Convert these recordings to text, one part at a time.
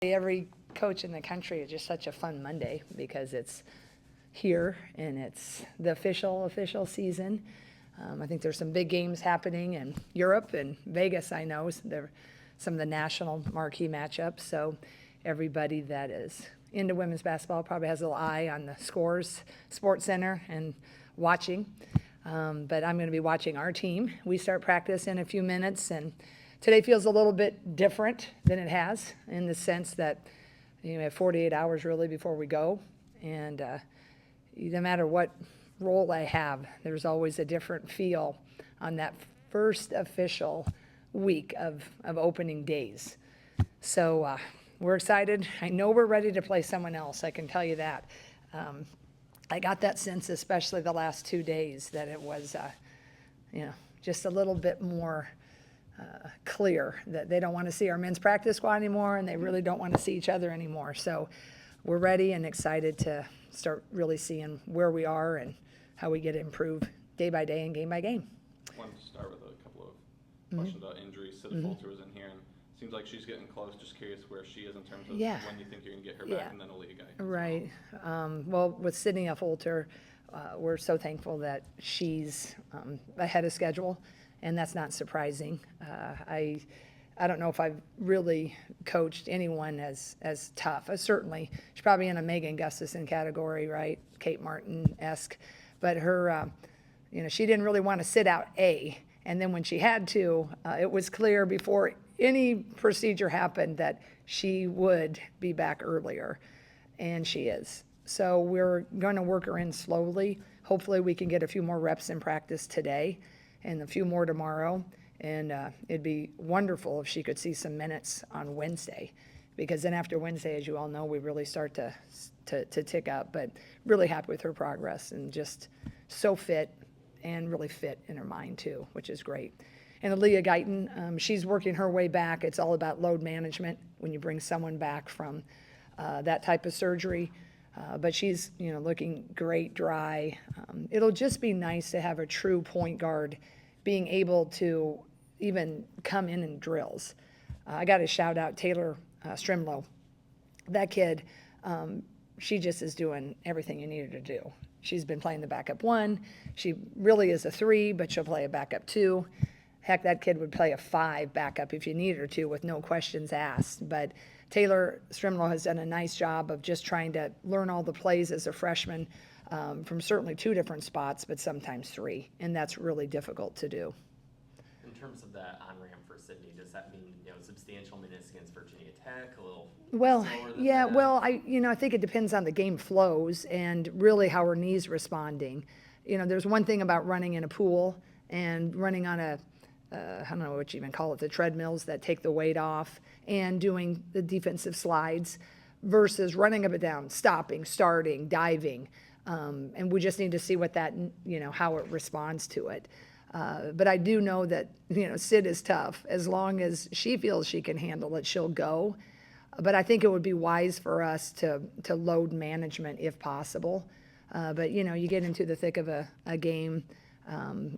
Every coach in the country is just such a fun Monday because it's here and it's the official season. I think there's some big games happening in Europe and Vegas. I know there some of the national marquee matchups. So everybody that is into women's basketball probably has a little eye on the scores, Sports Center, and watching. But I'm going to be watching our team. We start practice in a few minutes, and today feels a little bit different than it has in the sense that we have 48 hours really before we go. And no matter what role I have, there's always a different feel on that first official week of opening days. So we're excited. I know we're ready to play someone else, I can tell you that. I got that sense, especially the last 2 days, that it was just a little bit more clear that they don't want to see our men's practice squad anymore, and they really don't want to see each other anymore. So we're ready and excited to start really seeing where we are and how we get to improve day by day and game by game. I wanted to start with a couple of questions about injuries. Sid Fulter was in here, and it seems like she's getting close. Just curious where she is in terms of when you think you're going to get her back, and then Aaliyah guy. Right. Well, with Sydney Fulter, we're so thankful that she's ahead of schedule, and that's not surprising. I don't know if I've really coached anyone as tough. Certainly, she's probably in a Megan Gustafson category, right? Kate Martin-esque. But her, she didn't really want to sit out and then when she had to, it was clear before any procedure happened that she would be back earlier, and she is. So we're going to work her in slowly. Hopefully we can get a few more reps in practice today and a few more tomorrow. And it'd be wonderful if she could see some minutes on Wednesday, because then after Wednesday, as you all know, we really start to tick up. But really happy with her progress and just so fit and really fit in her mind too, which is great. And Aaliyah Guyton, she's working her way back. It's all about load management when you bring someone back from that type of surgery. But she's looking great, dry. It'll just be nice to have a true point guard being able to even come in drills. I got to shout out Taylor Strimlow. That kid, she just is doing everything you need her to do. She's been playing the backup one. She really is a 3, but she'll play a backup 2. Heck, that kid would play a 5 backup if you needed her to with no questions asked. But Taylor Strimlow has done a nice job of just trying to learn all the plays as a freshman from certainly 2 different spots, but sometimes 3. And that's really difficult to do. In terms of that on-ramp for Sydney, does that mean substantial minutes against Virginia Tech, a little well, slower than yeah, that? well, I think it depends on the game flows and really how her knee's responding. There's one thing about running in a pool and running on I don't know what you even call it, the treadmills that take the weight off, and doing the defensive slides versus running up and down, stopping, starting, diving. And we just need to see what that, how it responds to it. But I do know that, Sid is tough. As long as she feels she can handle it, she'll go. But I think it would be wise for us to load management if possible. But, you get into the thick of a game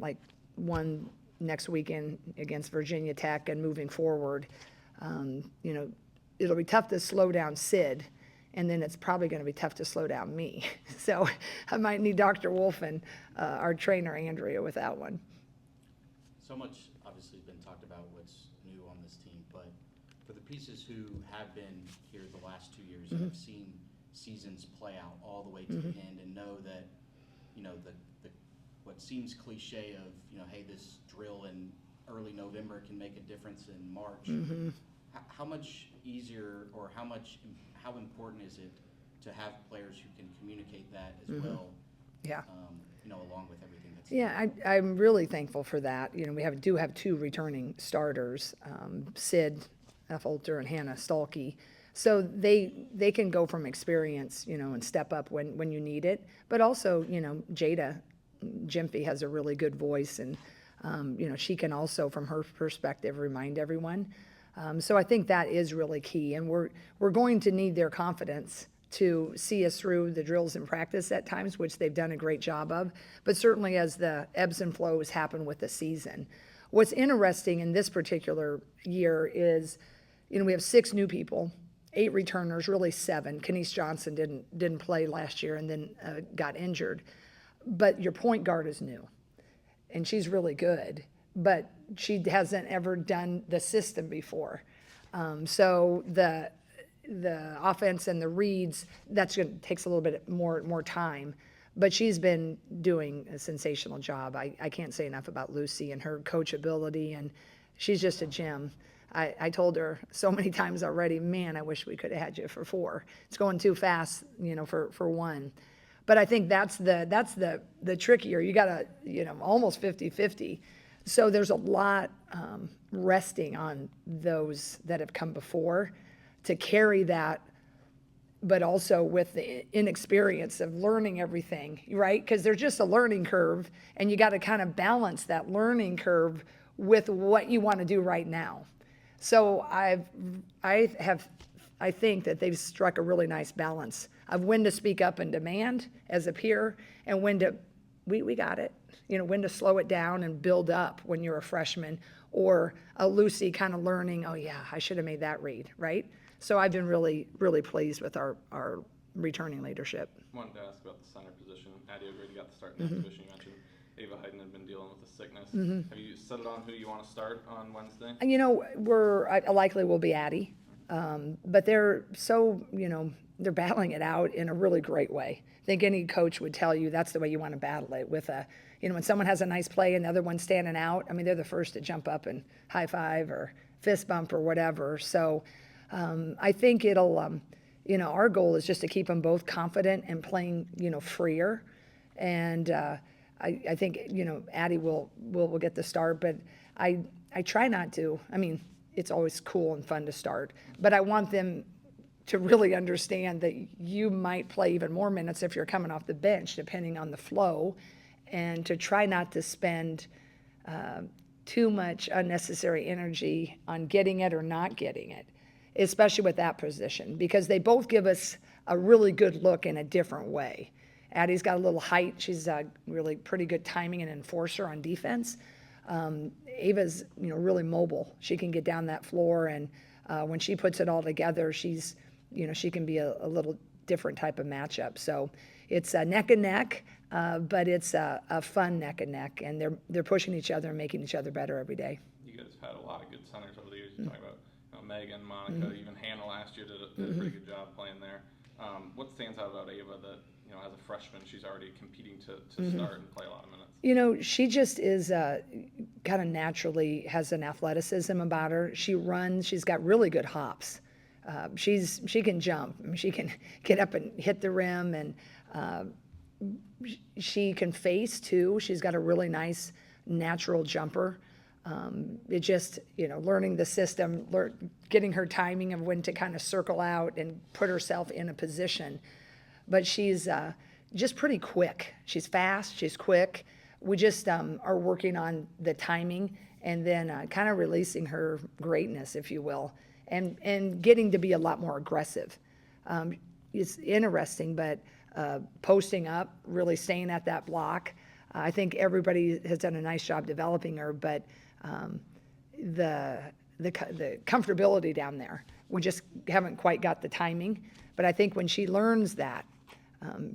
like one next weekend against Virginia Tech and moving forward, it'll be tough to slow down Sid. And then it's probably going to be tough to slow down me. So I might need Dr. Wolf and our trainer, Andrea, with that one. So much obviously been talked about what's new on this team, but for the pieces who have been here the last 2 years and have seen seasons play out all the way to the end and know that, the what seems cliche of, hey, this drill in early November can make a difference in March. How much easier or how important is it to have players who can communicate that as well? Yeah. Along with everything that's I'm really thankful for that. We do have 2 returning starters, Sid Fulter and Hannah Stalkey. So they can go from experience, and step up when you need it. But also, Jada Gyamfi has a really good voice, and she can also, from her perspective, remind everyone. So I think that is really key, and we're going to need their confidence to see us through the drills in practice at times, which they've done a great job of, but certainly as the ebbs and flows happen with the season. What's interesting in this particular year is, we have 6 new people 8 returners, really 7. Kenise Johnson didn't play last year and then got injured. But your point guard is new, and she's really good, but she hasn't ever done the system before. So the offense and the reads, takes a little bit more time. But she's been doing a sensational job. I can't say enough about Lucy and her coachability, and she's just a gem. I told her so many times already, man, I wish we could have had you for 4. It's going too fast, for 1. But I think that's the trickier. You got to, almost 50-50. So there's a lot resting on those that have come before to carry that, but also with the inexperience of learning everything, right? Because there's just a learning curve, and you got to kind of balance that learning curve with what you want to do right now. So I think that they've struck a really nice balance of when to speak up and demand as a peer, and when to, we got it, when to slow it down and build up when you're a freshman, or a Lucy kind of learning, oh yeah, I should have made that read, right? So I've been really, really pleased with our returning leadership. I wanted to ask about the center position. Addie O'Grady got the start in that position. You mentioned Ava Hayden had been dealing with a sickness. Have you settled on who you want to start on Wednesday? I likely will be Addie, but they're so, they're battling it out in a really great way. I think any coach would tell you that's the way you want to battle it, with when someone has a nice play and the other one's standing out, they're the first to jump up and high five or fist bump or whatever. So I think it'll, our goal is just to keep them both confident and playing, freer. And I think, Addie will get the start, but I try not to. It's always cool and fun to start, but I want them to really understand that you might play even more minutes if you're coming off the bench, depending on the flow, and to try not to spend too much unnecessary energy on getting it or not getting it, especially with that position, because they both give us a really good look in a different way. Addie's got a little height. She's really pretty good timing and enforcer on defense. Ava's, really mobile. She can get down that floor, and when she puts it all together, she's, she can be a little different type of matchup. So it's neck and neck, but it's a fun neck and neck, and they're pushing each other and making each other better every day. You guys have had a lot of good centers over the years. You talk about Megan, Monica, even Hannah last year did a pretty good job playing there. What stands out about Ava that, as a freshman, she's already competing to start and play a lot of minutes? She just is kind of naturally has an athleticism about her. She runs. She's got really good hops. She can jump. She can get up and hit the rim, and she can face too. She's got a really nice natural jumper. It just, learning the system, getting her timing of when to kind of circle out and put herself in a position. But she's just pretty quick. She's fast, she's quick. We just are working on the timing, and then kind of releasing her greatness, if you will, and getting to be a lot more aggressive. It's interesting, but posting up, really staying at that block. I think everybody has done a nice job developing her, but the comfortability down there, we just haven't quite got the timing. But I think when she learns that,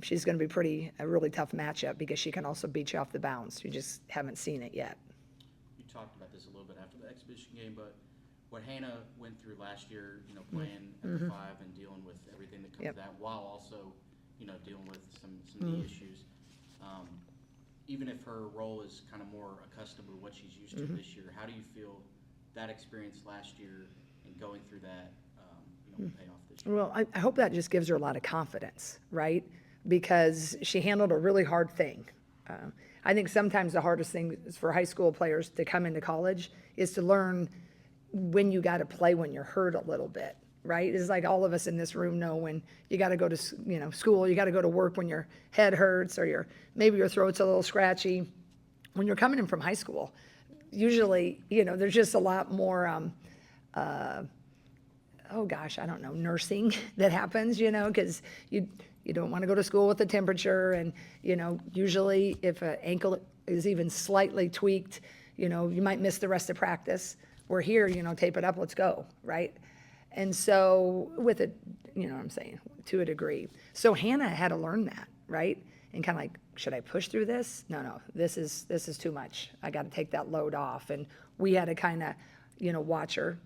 she's going to be a really tough matchup, because she can also beat you off the bounce. You just haven't seen it yet. You talked about this a little bit after the exhibition game, but what Hannah went through last year, playing at the 5 and dealing with everything that comes with that, while also, dealing with some knee issues. Even if her role is kind of more accustomed to what she's used to this year, how do you feel that experience last year and going through that will pay off this year? Well, I hope that just gives her a lot of confidence, right? Because she handled a really hard thing. I think sometimes the hardest thing is for high school players to come into college is to learn when you got to play when you're hurt a little bit, right? It's like all of us in this room know when you got to go to school, you got to go to work when your head hurts, or maybe your throat's a little scratchy. When you're coming in from high school, usually, there's just a lot more, nursing that happens, because you don't want to go to school with the temperature, and, usually if an ankle is even slightly tweaked, you might miss the rest of practice. We're here, tape it up, let's go, right? And so with it, you know what I'm saying, to a degree. So Hannah had to learn that, right? And kind of like, should I push through this? No, this is too much. I got to take that load off. And we had to kind of, watch her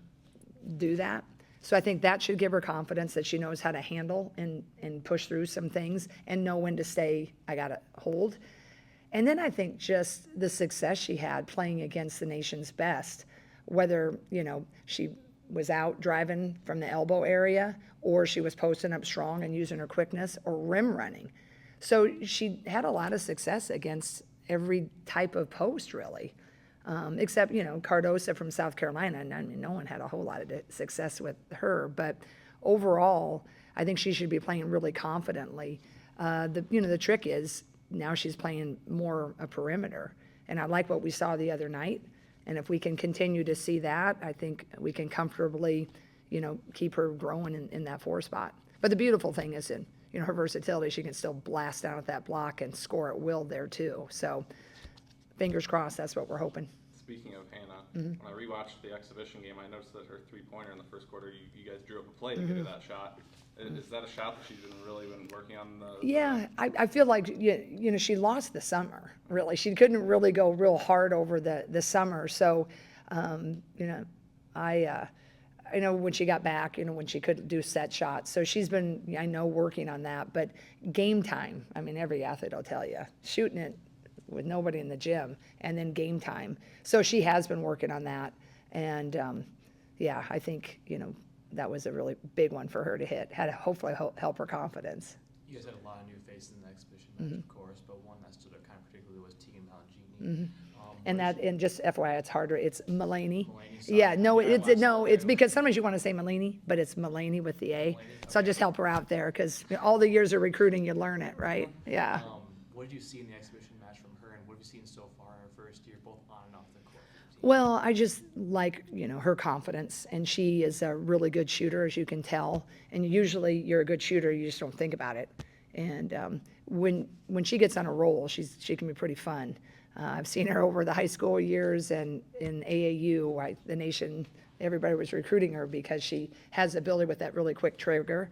do that. So I think that should give her confidence that she knows how to handle and push through some things and know when to say, I got to hold. And then I think just the success she had playing against the nation's best, whether, she was out driving from the elbow area or she was posting up strong and using her quickness or rim running. So she had a lot of success against every type of post, really, except, Cardosa from South Carolina. And I mean, no one had a whole lot of success with her. But overall, I think she should be playing really confidently. The trick is now she's playing more a perimeter. And I like what we saw the other night. And if we can continue to see that, I think we can comfortably, keep her growing in that 4 spot. But the beautiful thing is in, her versatility, she can still blast down at that block and score at will there too. So fingers crossed, that's what we're hoping. Speaking of Hannah, when I rewatched the exhibition game, I noticed that her 3-pointer in the first quarter, you guys drew up a play to get her that shot. Is that a shot that she's really been working on? Yeah, I feel like, she lost the summer, really. She couldn't really go real hard over the summer. So, I know when she got back, when she could do set shots. So she's been, I know, working on that. But game time, I mean, every athlete will tell you, shooting it with nobody in the gym and then game time. So she has been working on that. And, I think, that was a really big one for her to hit. Had to hopefully help her confidence. You guys had a lot of new faces in the exhibition match, of course, but one that stood out kind of particularly was Tegan Malagini. And just FYI, it's harder. It's Mulaney. Mulaney, sorry. Yeah, no, Yeah, it's because sometimes you want to say Mulaney, but it's Mulaney with the A. So I'll just help her out there because all the years of recruiting, you learn it, right? Yeah. What did you see in the exhibition match from her, and what have you seen so far in her first year, both on and off the court? Well, I just like, her confidence, and she is a really good shooter, as you can tell. And usually you're a good shooter, you just don't think about it. And when she gets on a roll, she can be pretty fun. I've seen her over the high school years and in AAU, the nation, everybody was recruiting her because she has the ability with that really quick trigger.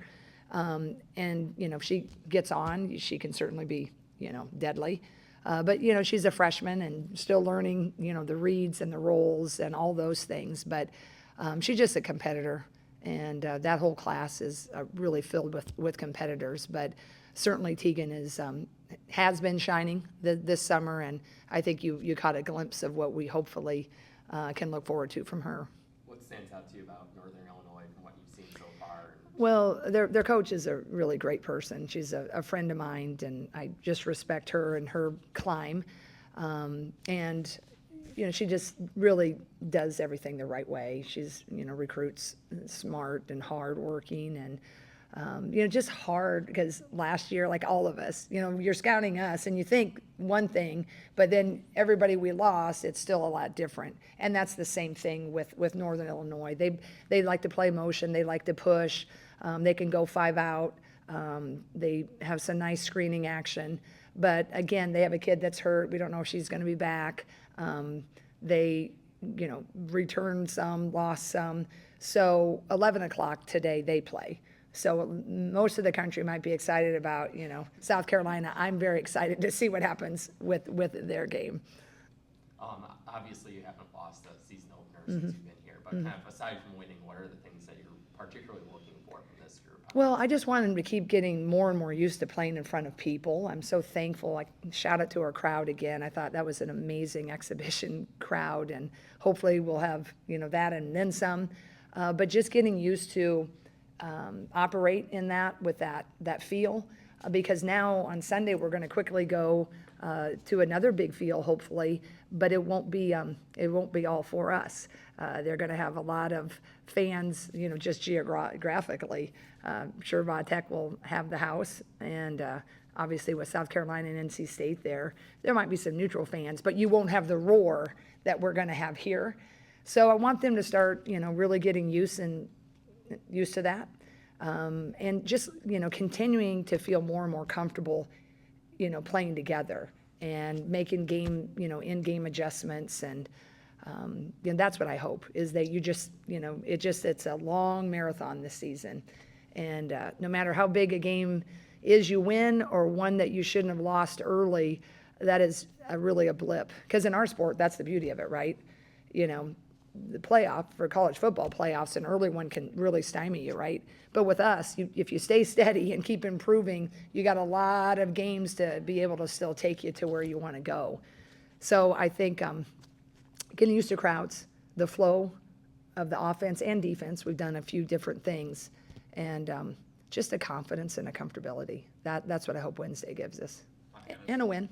And, if she gets on, she can certainly be, deadly. But, she's a freshman and still learning, the reads and the rolls and all those things. But she's just a competitor. And that whole class is really filled with competitors. But certainly Tegan has been shining this summer. And I think you caught a glimpse of what we hopefully can look forward to from her. What stands out to you about Northern Illinois from what you've seen so far? Well, their coach is a really great person. She's a friend of mine, and I just respect her and her climb. And, she just really does everything the right way. She's, recruits smart and hardworking and, just hard because last year, like all of us, you're scouting us and you think one thing, but then everybody we lost, it's still a lot different. And that's the same thing with Northern Illinois. They like to play motion. They like to push. They can go 5 out. They have some nice screening action. But again, they have a kid that's hurt. We don't know if she's going to be back. They, returned some, lost some. So 11 o'clock today they play. So most of the country might be excited about, South Carolina. I'm very excited to see what happens with their game. Obviously, you haven't lost a season opener since you've been here, but kind of aside from winning, what are the things that you're particularly looking for from this group? Well, I just want them to keep getting more and more used to playing in front of people. I'm so thankful. I shout out to our crowd again. I thought that was an amazing exhibition crowd, and hopefully we'll have, that and then some. But just getting used to operate in that with that feel, because now on Sunday we're going to quickly go to another big field, hopefully, but it won't be all for us. They're going to have a lot of fans, just geographically. Sure, Tech will have the house, and obviously with South Carolina and NC State there might be some neutral fans, but you won't have the roar that we're going to have here. So I want them to start, really getting used to that, and just continuing to feel more and more comfortable, playing together and making game in-game adjustments. And That's what I hope, is that you just, it's a long marathon this season. And no matter how big a game is you win, or one that you shouldn't have lost early, that is really a blip. Because in our sport, that's the beauty of it, right? The playoff, for college football playoffs, an early one can really stymie you, right? But with us, if you stay steady and keep improving, you got a lot of games to be able to still take you to where you want to go. So I think getting used to crowds, the flow of the offense and defense, we've done a few different things, and just a confidence and a comfortability. That's what I hope Wednesday gives us. And a win.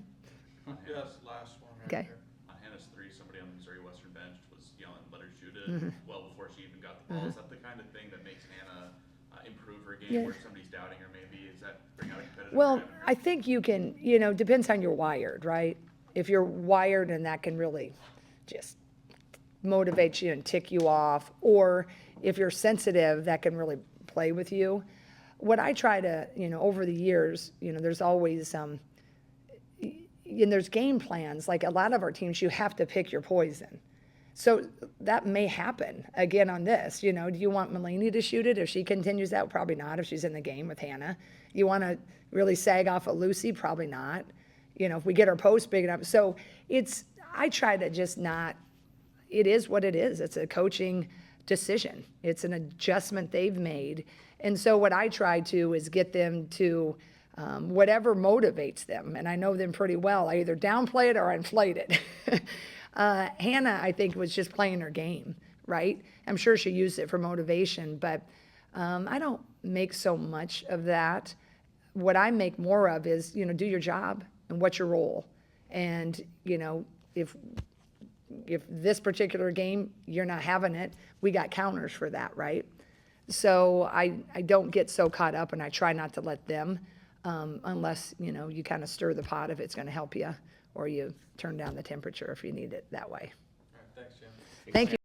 Yes, last one right Okay. there. On Hannah's three, somebody on the Missouri Western bench was yelling, "Let her shoot it," well before she even got the ball. Is that the kind of thing that makes Hannah improve her game, Yeah. where somebody's doubting her maybe? Is that bring out a competitive Well, drive in her? I think you can, depends on you're wired, right? If you're wired, and that can really just motivate you and tick you off, or if you're sensitive, that can really play with you. What I try to, over the years, there's always and there's game plans. Like a lot of our teams, you have to pick your poison. So that may happen again on this. Do you want Mulaney to shoot it? If she continues that, probably not. If she's in the game with Hannah, you want to really sag off of Lucy? Probably not. If we get our post big enough. So I try to just not, it is what it is. It's a coaching decision. It's an adjustment they've made. And so what I try to is get them to whatever motivates them. And I know them pretty well. I either downplay it or inflate it. Hannah, I think, was just playing her game, right? I'm sure she used it for motivation, but I don't make so much of that. What I make more of is, do your job and what's your role. And, if this particular game, you're not having it, we got counters for that, right? So I don't get so caught up, and I try not to let them, unless, you kind of stir the pot if it's going to help you, or you turn down the temperature if you need it that way. All right, thanks, Jim. Thank you.